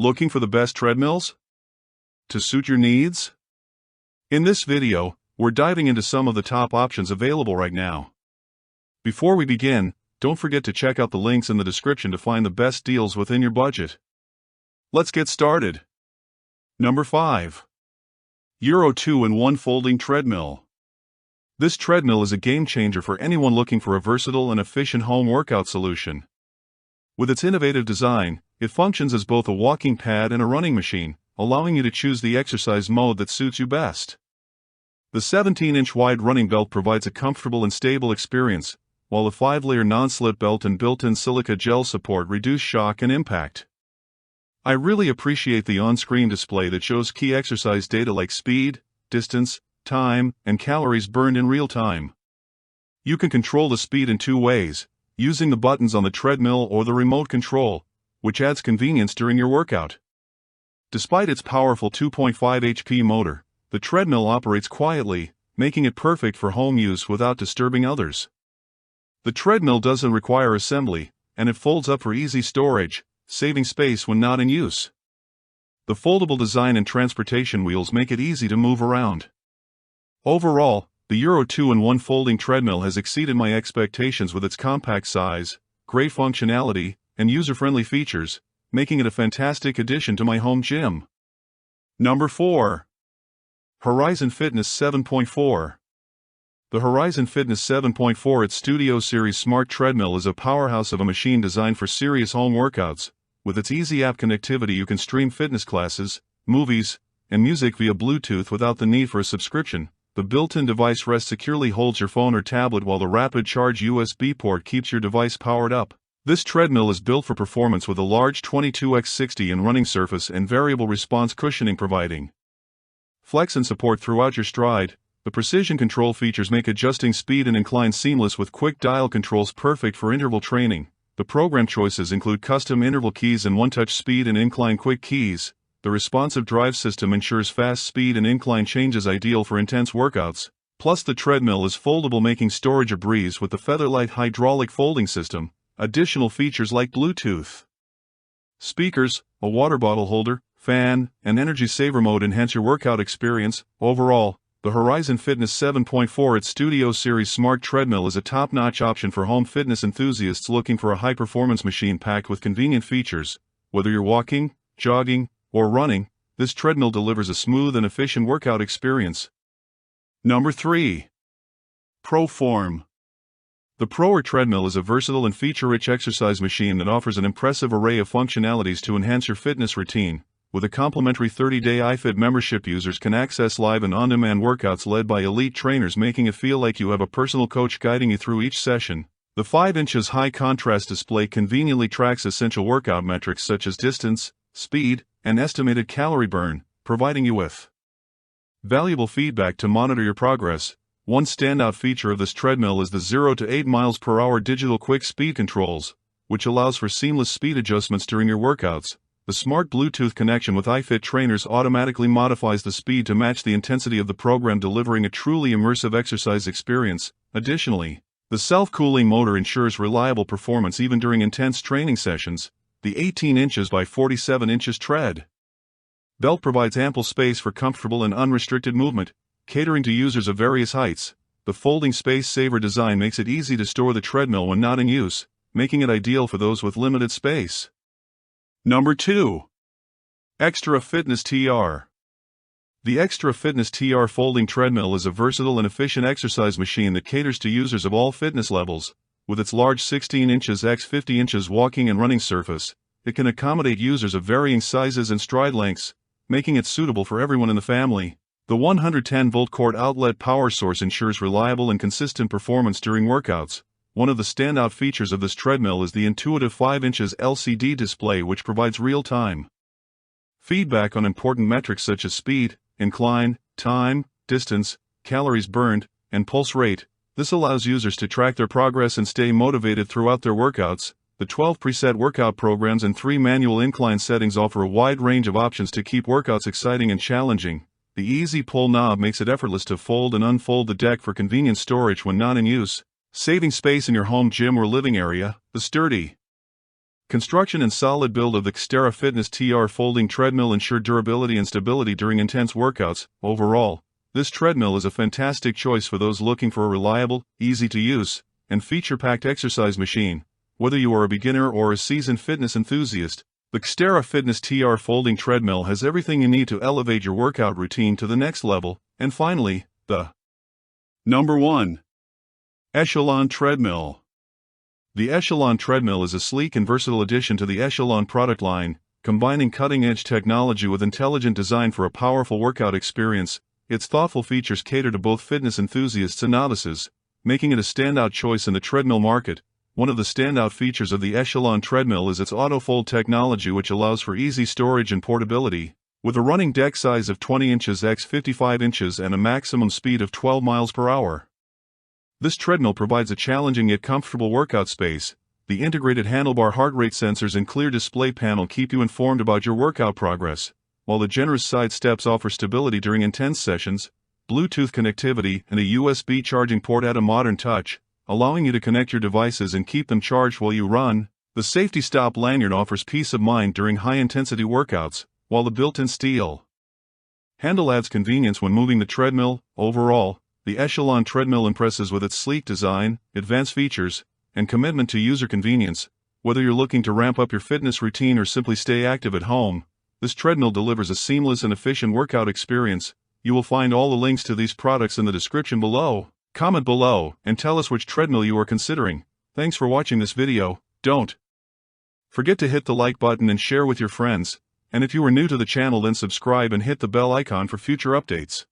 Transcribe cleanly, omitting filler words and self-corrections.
Looking for the best treadmills to suit your needs? In this video, we're diving into some of the top options available right now. Before we begin, don't forget to check out the links in the description to find the best deals within your budget. Let's get started. Number 5. Euro 2-in-1 Folding Treadmill. This treadmill is a game changer for anyone looking for a versatile and efficient home workout solution. With its innovative design, it functions as both a walking pad and a running machine, allowing you to choose the exercise mode that suits you best. The 17-inch wide running belt provides a comfortable and stable experience, while the 5-layer non-slip belt and built-in silica gel support reduce shock and impact. I really appreciate the on-screen display that shows key exercise data like speed, distance, time, and calories burned in real time. You can control the speed in 2 ways, using the buttons on the treadmill or the remote control, which adds convenience during your workout. Despite its powerful 2.5 HP motor, the treadmill operates quietly, making it perfect for home use without disturbing others. The treadmill doesn't require assembly, and it folds up for easy storage, saving space when not in use. The foldable design and transportation wheels make it easy to move around. Overall, the Euro 2-in-1 Folding Treadmill has exceeded my expectations with its compact size, great functionality, and user-friendly features, making it a fantastic addition to my home gym. Number 4. Horizon Fitness 7.4. The Horizon Fitness 7.4 at Studio Series Smart Treadmill is a powerhouse of a machine designed for serious home workouts. With its easy app connectivity, you can stream fitness classes, movies, and music via Bluetooth without the need for a subscription. The built-in device rest securely holds your phone or tablet, while the rapid charge USB port keeps your device powered up. This treadmill is built for performance with a large 22x60 in running surface and variable response cushioning, providing flex and support throughout your stride. The precision control features make adjusting speed and incline seamless, with quick dial controls perfect for interval training. The program choices include custom interval keys and one-touch speed and incline quick keys. The responsive drive system ensures fast speed and incline changes, ideal for intense workouts. Plus, the treadmill is foldable, making storage a breeze with the Featherlight hydraulic folding system. Additional features like Bluetooth speakers, a water bottle holder, fan, and energy saver mode enhance your workout experience. Overall, the Horizon Fitness 7.4 at Studio Series Smart Treadmill is a top-notch option for home fitness enthusiasts looking for a high-performance machine packed with convenient features. Whether you're walking, jogging, or running, this treadmill delivers a smooth and efficient workout experience. Number 3. ProForm. The ProForm treadmill is a versatile and feature-rich exercise machine that offers an impressive array of functionalities to enhance your fitness routine. With a complimentary 30-day iFit membership, users can access live and on-demand workouts led by elite trainers, making it feel like you have a personal coach guiding you through each session. The 5-inch high-contrast display conveniently tracks essential workout metrics such as distance, speed, and estimated calorie burn, providing you with valuable feedback to monitor your progress. One standout feature of this treadmill is the 0 to 8 miles per hour digital quick speed controls, which allows for seamless speed adjustments during your workouts. The smart Bluetooth connection with iFit trainers automatically modifies the speed to match the intensity of the program, delivering a truly immersive exercise experience. Additionally, the self-cooling motor ensures reliable performance even during intense training sessions. The 18 inches by 47 inches tread belt provides ample space for comfortable and unrestricted movement, catering to users of various heights. The folding space-saver design makes it easy to store the treadmill when not in use, making it ideal for those with limited space. Number 2. Extera Fitness TR. The Extera Fitness TR Folding Treadmill is a versatile and efficient exercise machine that caters to users of all fitness levels. With its large 16 inches x 50 inches walking and running surface, it can accommodate users of varying sizes and stride lengths, making it suitable for everyone in the family. The 110-volt cord outlet power source ensures reliable and consistent performance during workouts. One of the standout features of this treadmill is the intuitive 5-inch LCD display, which provides real-time feedback on important metrics such as speed, incline, time, distance, calories burned, and pulse rate. This allows users to track their progress and stay motivated throughout their workouts. The 12 preset workout programs and 3 manual incline settings offer a wide range of options to keep workouts exciting and challenging. The easy pull knob makes it effortless to fold and unfold the deck for convenient storage when not in use, saving space in your home gym or living area. The sturdy Construction and solid build of the Extera Fitness TR Folding Treadmill ensure durability and stability during intense workouts. Overall, this treadmill is a fantastic choice for those looking for a reliable, easy-to-use, and feature-packed exercise machine. Whether you are a beginner or a seasoned fitness enthusiast, the Extera Fitness TR Folding Treadmill has everything you need to elevate your workout routine to the next level. And finally, the Number 1. Echelon Treadmill. The Echelon Treadmill is a sleek and versatile addition to the Echelon product line, combining cutting-edge technology with intelligent design for a powerful workout experience. Its thoughtful features cater to both fitness enthusiasts and novices, making it a standout choice in the treadmill market. One of the standout features of the Echelon treadmill is its auto-fold technology, which allows for easy storage and portability. With a running deck size of 20 inches x 55 inches and a maximum speed of 12 miles per hour. This treadmill provides a challenging yet comfortable workout space. The integrated handlebar heart rate sensors and clear display panel keep you informed about your workout progress, while the generous side steps offer stability during intense sessions. Bluetooth connectivity and a USB charging port add a modern touch, allowing you to connect your devices and keep them charged while you run. The safety stop lanyard offers peace of mind during high-intensity workouts, while the built-in steel handle adds convenience when moving the treadmill. Overall, the Echelon treadmill impresses with its sleek design, advanced features, and commitment to user convenience. Whether you're looking to ramp up your fitness routine or simply stay active at home, this treadmill delivers a seamless and efficient workout experience. You will find all the links to these products in the description below. Comment below and tell us which treadmill you are considering. Thanks for watching this video. Don't forget to hit the like button and share with your friends. And if you are new to the channel, then subscribe and hit the bell icon for future updates.